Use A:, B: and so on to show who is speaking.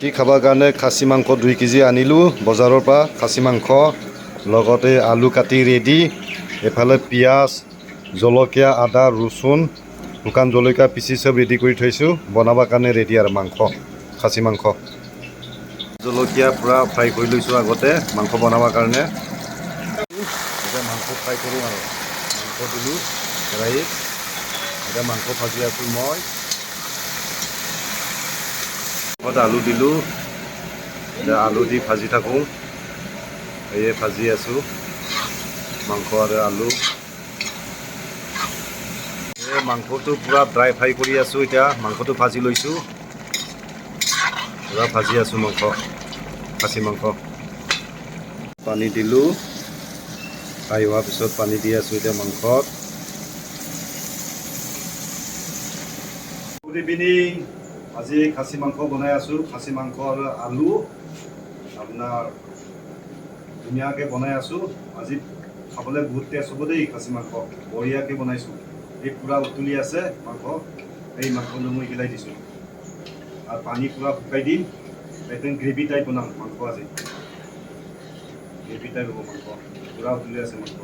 A: কি খাবৰ কাৰণে খাচী মাংস 2 কেজি আনিলোঁ বজাৰৰ পৰা। খাচী মাংস লগতে আলু কাটি ৰেডি, এফালে পিঁয়াজ, জলকীয়া, আদা, ৰচুন, শুকান জলকীয়া পিচি চব ৰেডি কৰি থৈছোঁ বনাবৰ কাৰণে ৰেডি আৰু মাংস, খাচী মাংস। জলকীয়া পূৰা ফ্ৰাই কৰি লৈছোঁ আগতে মাংস বনাবৰ কাৰণে। এতিয়া মাংস ফ্ৰাই কৰোঁ আৰু মাংস দিলোঁ কেৰাহীত। এতিয়া মাংস ভাজি আছোঁ মই। আলু দিলোঁ, এতিয়া আলু দি ভাজি থাকোঁ। এই ভাজি আছোঁ মাংস আৰু আলু। এই মাংসটো পূৰা ড্ৰাই ফ্ৰাই কৰি আছোঁ। এতিয়া মাংসটো ভাজি লৈছোঁ, পূৰা ভাজি আছোঁ মাংস, খাচী মাংস। পানী দিলোঁ, ফ্ৰাই হোৱাৰ পিছত পানী দি আছোঁ এতিয়া মাংসত। Good evening. আজি খাচী মাংস বনাই আছোঁ। খাচী মাংস আৰু আলু আপোনাৰ ধুনীয়াকৈ বনাই আছোঁ। আজি খাবলৈ বহুত টেষ্ট হ'ব দেই। খাচী মাংস বঢ়িয়াকৈ বনাইছোঁ। এই পূৰা উতলি আছে মাংস, এই মাংসটো মই হিলাই দিছোঁ আৰু পানী পূৰা শুকাই দিম। একদম গ্ৰেভি টাইপ বনাম মাংস আজি, গ্ৰেভি টাইপ হ'ব মাংস। পূৰা উতলি আছে মাংস।